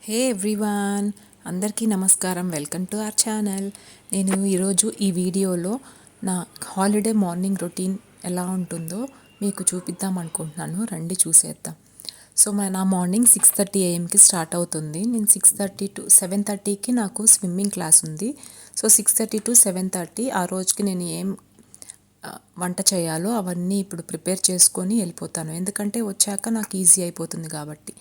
హే everyone, అందరికీ నమస్కారం. Welcome to our channel. నేను ఈరోజు ఈ వీడియోలో నా హాలిడే మార్నింగ్ రొటీన్ ఎలా ఉంటుందో మీకు చూపిద్దాం అనుకుంటున్నాను. రండి చూసేద్దాం. సో నా మార్నింగ్ 6:30 AM స్టార్ట్ అవుతుంది. నేను 6:30 to 7:30కి నాకు స్విమ్మింగ్ క్లాస్ ఉంది. సో 6:30 to 7:30 ఆ రోజుకి నేను ఏం వంట చేయాలో అవన్నీ ఇప్పుడు ప్రిపేర్ చేసుకొని వెళ్ళిపోతాను. ఎందుకంటే వచ్చాక నాకు ఈజీ అయిపోతుంది కాబట్టి.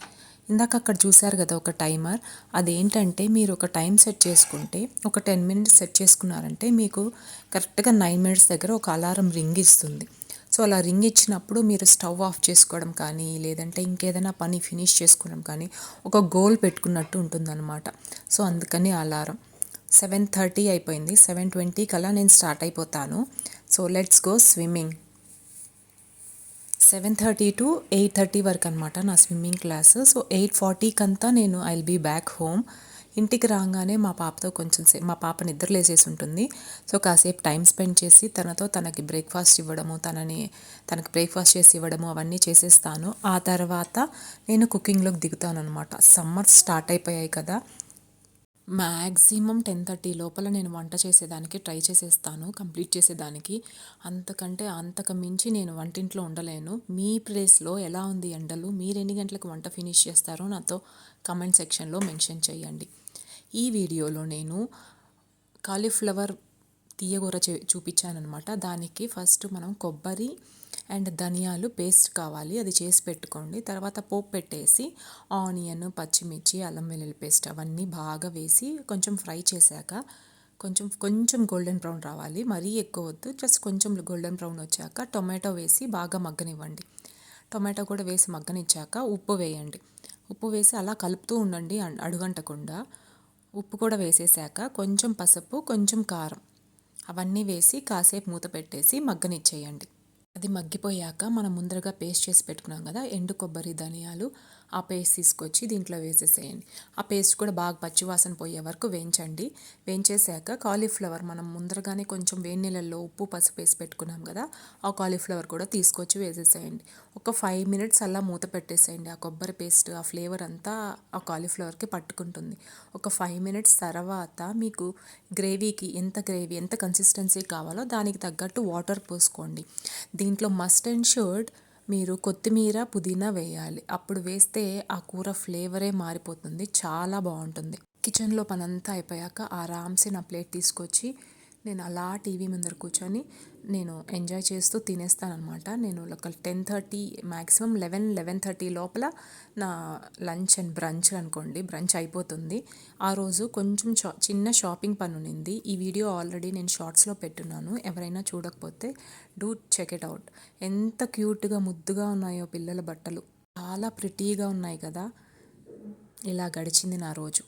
ఇందాక అక్కడ చూశారు కదా ఒక టైమర్, అదేంటంటే మీరు ఒక టైం సెట్ చేసుకుంటే ఒక 10 minutes సెట్ చేసుకున్నారంటే మీకు కరెక్ట్గా 9 minutes దగ్గర ఒక అలారం రింగ్ ఇస్తుంది. సో అలా రింగ్ ఇచ్చినప్పుడు మీరు స్టవ్ ఆఫ్ చేసుకోవడం కానీ లేదంటే ఇంకేదైనా పని ఫినిష్ చేసుకోవడం కానీ ఒక గోల్ పెట్టుకున్నట్టు ఉంటుందన్నమాట. సో అందుకని అలారం 7:30 అయిపోయింది. 7:20 కల్లా నేను స్టార్ట్ అయిపోతాను. So let's go swimming. 7:30 to 8:30 వరకు అనమాట నా స్విమ్మింగ్ క్లాస్. సో 8:40కి అంతా నేను I will be back home. ఇంటికి రాగానే మా పాపతో కొంచెం సేపు, మా పాప నిద్ర లేసేసి ఉంటుంది. సో కాసేపు టైం స్పెండ్ చేసి తనకి బ్రేక్ఫాస్ట్ ఇవ్వడము, తనకి బ్రేక్ఫాస్ట్ చేసి ఇవ్వడము అవన్నీ చేసేస్తాను. ఆ తర్వాత నేను కుకింగ్లోకి దిగుతాను అనమాట. సమ్మర్ స్టార్ట్ అయిపోయాయి కదా, మ్యాక్సిమం 10:30 లోపల నేను వంట చేసేదానికి ట్రై చేసేస్తాను, కంప్లీట్ చేసేదానికి. అంతకు మించి నేను వంటింట్లో ఉండలేను. మీ ప్లేస్లో ఎలా ఉంది ఎండలు? మీరు ఎన్ని గంటలకు వంట ఫినిష్ చేస్తారో నాతో కమెంట్ సెక్షన్లో మెన్షన్ చేయండి. ఈ వీడియోలో నేను కాలీఫ్లవర్ తీయగూర చూపించానమాట. దానికి ఫస్ట్ మనం కొబ్బరి అండ్ ధనియాలు పేస్ట్ కావాలి, అది చేసి పెట్టుకోండి. తర్వాత పోపు పెట్టేసి ఆనియన్, పచ్చిమిర్చి, అల్లం వెల్లుల్లి పేస్ట్ అవన్నీ బాగా వేసి కొంచెం ఫ్రై చేశాక కొంచెం గోల్డెన్ బ్రౌన్ రావాలి, మరీ ఎక్కువ వద్దు, జస్ట్ కొంచెం గోల్డెన్ బ్రౌన్ వచ్చాక టొమాటో వేసి బాగా మగ్గనివ్వండి. టొమాటో కూడా వేసి మగ్గనిచ్చాక ఉప్పు వేయండి. ఉప్పు వేసి అలా కలుపుతూ ఉండండి అడుగంటకుండా. ఉప్పు కూడా వేసేసాక కొంచెం పసుపు, కొంచెం కారం అవన్నీ వేసి కాసేపు మూత పెట్టేసి మగ్గనిచ్చేయండి. అది మగ్గిపోయాక మనం ముందరగా పేస్ట్ చేసి పెట్టుకున్నాం కదా ఎండు కొబ్బరి, ధనియాలు, ఆ పేస్ట్ తీసుకొచ్చి దీంట్లో వేసేసేయండి. ఆ పేస్ట్ కూడా బాగా పచ్చివాసన పోయే వరకు వేయించండి. వేయించేసాక కాలీఫ్లవర్ మనం ముందరగానే కొంచెం వేడి నీళ్ళల్లో ఉప్పు, పసుపు వేసి పెట్టుకున్నాం కదా, ఆ కాలీఫ్లవర్ కూడా తీసుకొచ్చి వేసేసేయండి. ఒక 5 minutes అలా మూత పెట్టేసేయండి. ఆ కొబ్బరి పేస్ట్, ఆ ఫ్లేవర్ అంతా ఆ కాలీఫ్లవర్కి పట్టుకుంటుంది. ఒక 5 minutes తర్వాత మీకు ఎంత కన్సిస్టెన్సీ కావాలో దానికి తగ్గట్టు వాటర్ పోసుకోండి. దీంట్లో మస్ట్ అండ్ షుడ్ మీరు కొత్తిమీర, పుదీనా వేయాలి. అప్పుడు వేస్తే ఆ కూర ఫ్లేవరే మారిపోతుంది, చాలా బాగుంటుంది. కిచెన్లో పనంతా అయిపోయాక ఆరామ్సే నా ప్లేట్ తీసుకొచ్చి నేను అలా టీవీ ముందర కూర్చొని నేను ఎంజాయ్ చేస్తూ తినేస్తానమాట. నేను ఒక 10:30 మ్యాక్సిమం 11:30 లోపల నా లంచ్ అండ్ బ్రంచ్ అనుకోండి, బ్రంచ్ అయిపోతుంది. ఆ రోజు కొంచెం చిన్న షాపింగ్ పని ఉన్నింది. ఈ వీడియో ఆల్రెడీ నేను షార్ట్స్లో పెట్టున్నాను, ఎవరైనా చూడకపోతే డూ చెక్ ఇట్ అవుట్. ఎంత క్యూట్గా ముద్దుగా ఉన్నాయో పిల్లల బట్టలు, చాలా ప్రిటీగా ఉన్నాయి కదా. ఇలా గడిచింది నా రోజు.